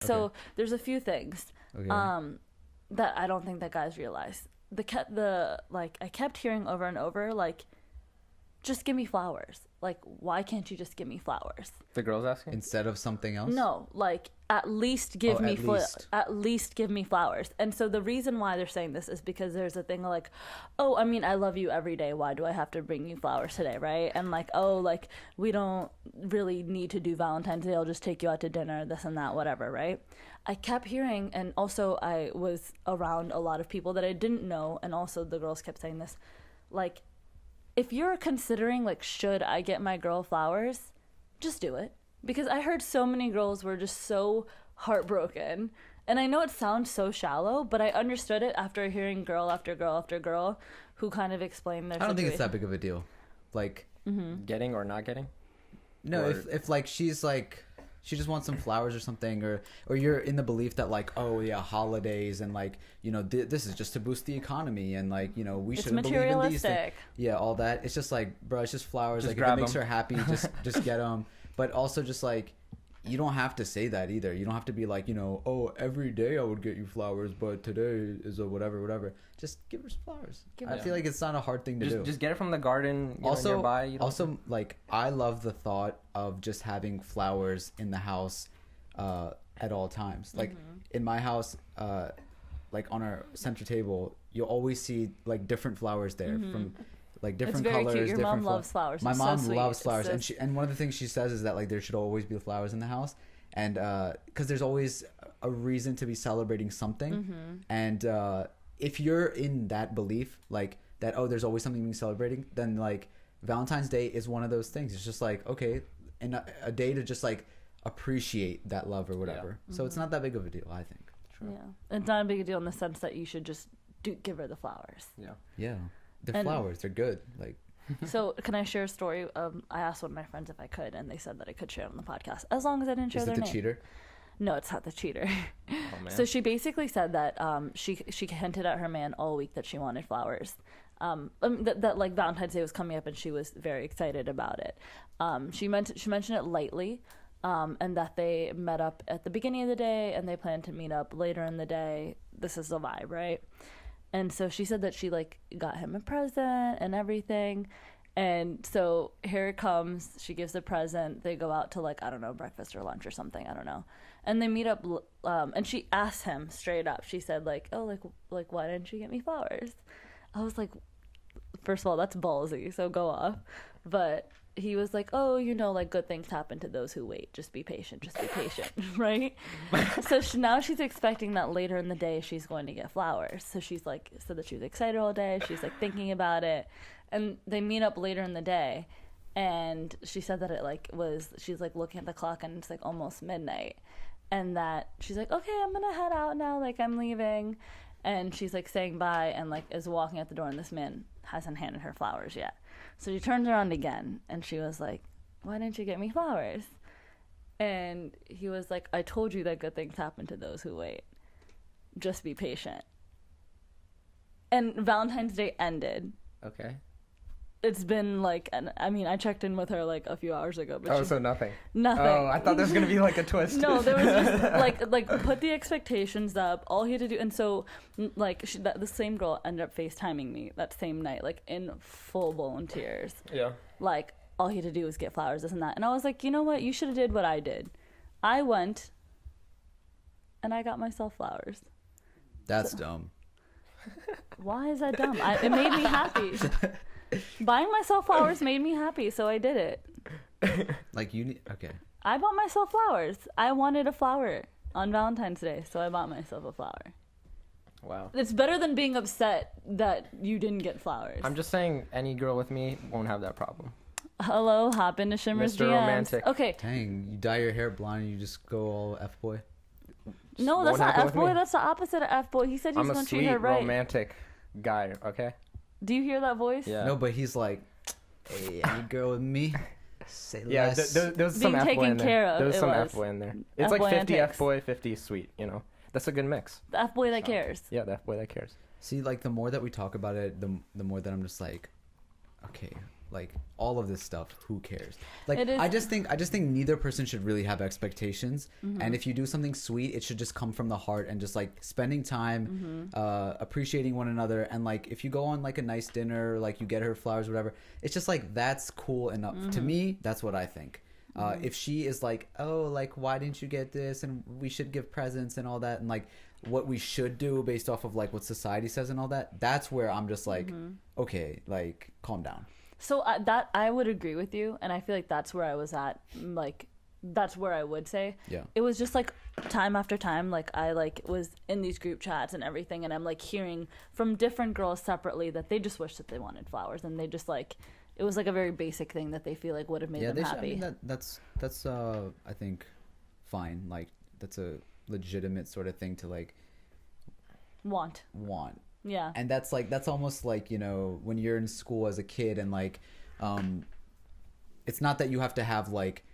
So there's a few things Okay. that I don't think that guys realize. I kept hearing over and over, like, just give me flowers. Like, why can't you just give me flowers? The girl's asking? Instead of something else? No, like, at least give me at least give me flowers. And so the reason why they're saying this is because there's a thing like, oh, I mean, I love you every day. Why do I have to bring you flowers today, right? And like, oh, like, we don't really need to do Valentine's Day. I'll just take you out to dinner, this and that, whatever, right? I kept hearing, and also I was around a lot of people that I didn't know, and also the girls kept saying this, like, if you're considering, like, should I get my girl flowers, just do it. Because I heard so many girls were just so heartbroken. And I know it sounds so shallow, but I understood it after hearing girl after girl after girl who kind of explained their situation. I don't think it's that big of a deal. Like, getting or not getting? No, if like she's like, she just wants some flowers or something, or you're in the belief that like, oh yeah, holidays and like, you know, this is just to boost the economy and like, you know, we shouldn't believe in these things. Yeah, all that. It's just like, bro, it's just flowers. Just like if it makes her happy, just get them. But also just like, you don't have to say that either. You don't have to be like, you know, oh, every day I would get you flowers, but today is a whatever. Just give her some flowers. I feel like it's not a hard thing to do. Just get it from the garden nearby. Also, like, I love the thought of just having flowers in the house at all times. Like, in my house, like on our center table, you'll always see like different flowers there from like different colors. It's very cute. Your mom loves flowers. My mom loves flowers, and one of the things she says is that like there should always be flowers in the house, and because there's always a reason to be celebrating something, and if you're in that belief, like that, oh, there's always something being celebrating, then like Valentine's Day is one of those things. It's just like, okay, and a day to just like appreciate that love or whatever. So it's not that big of a deal, I think. Sure. Yeah, it's not a big deal in the sense that you should just give her the flowers. Yeah. They're flowers. They're good. Like, so can I share a story? I asked one of my friends if I could, and they said that I could share it on the podcast as long as I didn't share their name. Is it the cheater? No, it's not the cheater. Oh, man. So she basically said that she hinted at her man all week that she wanted flowers. That like Valentine's Day was coming up, and she was very excited about it. She mentioned it lightly, and that they met up at the beginning of the day, and they planned to meet up later in the day. This is the vibe, right? And so she said that she like got him a present and everything. And so here it comes. She gives the present. They go out to like, I don't know, breakfast or lunch or something. I don't know. And they meet up. And she asked him straight up. She said like, oh, like why didn't you get me flowers? I was like, first of all, that's ballsy. So go off. But he was like, oh, you know, like good things happen to those who wait. Just be patient. Right? So now she's expecting that later in the day she's going to get flowers. So she's like, said that she was excited all day. She's like thinking about it. And they meet up later in the day. And she said that it like she's like looking at the clock and it's like almost midnight. And that she's like, okay, I'm going to head out now. Like I'm leaving. And she's like saying bye and like is walking out the door, and this man hasn't handed her flowers yet. So she turns around again and she was like, why didn't you get me flowers? And he was like, I told you that good things happen to those who wait. Just be patient. And Valentine's Day ended. Okay. It's been like, I mean, I checked in with her like a few hours ago. But so nothing. Nothing. Oh, I thought there was going to be like a twist. No, there was just like put the expectations up. All he had to do, and so like the same girl ended up FaceTiming me that same night, like in full blown tears. Yeah. Like all he had to do was get flowers, this and that. And I was like, you know what? You should have did what I did. I went and I got myself flowers. That's dumb. Why is that dumb? It made me happy. Buying myself flowers made me happy, so I did it. Like you need, okay. I bought myself flowers. I wanted a flower on Valentine's Day, so I bought myself a flower. Wow. It's better than being upset that you didn't get flowers. I'm just saying any girl with me won't have that problem. Hello, hop into Shimmer's Mr. DMs. Romantic. Okay. Dang, you dye your hair blonde and you just go all F-boy? No, that's not F-boy. That's the opposite of F-boy. He said he's going to treat her right. I'm a sweet, romantic guy, okay? Do you hear that voice? Yeah. No, but he's like, hey, any girl with me? Say less. Yeah, there's some F-boy in there. There's some F-boy in there. It's like 50 F-boy, 50 sweet, you know? That's a good mix. The F-boy that cares. Yeah, the F-boy that cares. See, like, the more that we talk about it, the more that I'm just like, okay, like all of this stuff, who cares? Like I just think neither person should really have expectations. And if you do something sweet, it should just come from the heart and just like spending time, appreciating one another. And like if you go on like a nice dinner, like you get her flowers, whatever, it's just like that's cool enough. To me, that's what I think. If she is like, oh, like why didn't you get this, and we should give presents and all that, and like what we should do based off of like what society says and all that, that's where I'm just like, okay, like calm down. So that I would agree with you, and I feel like that's where I was at. Like, that's where I would say. Yeah. It was just like time after time, like I like was in these group chats and everything, and I'm like hearing from different girls separately that they just wish that they wanted flowers, and they just like it was like a very basic thing that they feel like would have made them happy. I mean, that's I think fine. Like that's a legitimate sort of thing to like want. Yeah. And that's almost like, you know, when you're in school as a kid and like it's not that you have to have like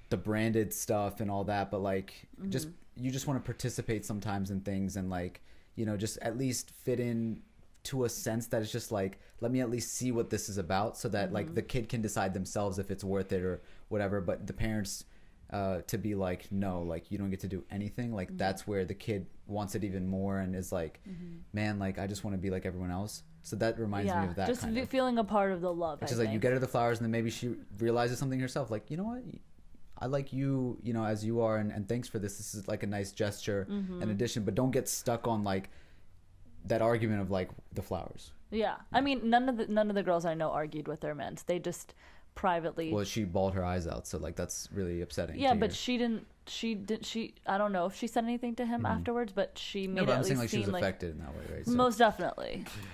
the branded stuff and all that, but like just you just want to participate sometimes in things and like, you know, just at least fit in to a sense that it's just like, let me at least see what this is about, so that like the kid can decide themselves if it's worth it or whatever. But the parents to be like, no, like you don't get to do anything, like that's where the kid wants it even more and is like, man, like I just want to be like everyone else. So that reminds me of that, just feeling a part of the love. Which is like you get her the flowers and then maybe she realizes something herself, like, you know what, I like you, you know, as you are, and thanks for this. This is like a nice gesture and addition, but don't get stuck on like that argument of like the flowers. Yeah. I mean, none of the girls I know argued with their men. They just privately. Well, she bawled her eyes out, so like that's really upsetting. Yeah, but she I don't know if she said anything to him afterwards, but she made it at least like she was affected in that way, right? So. Most definitely.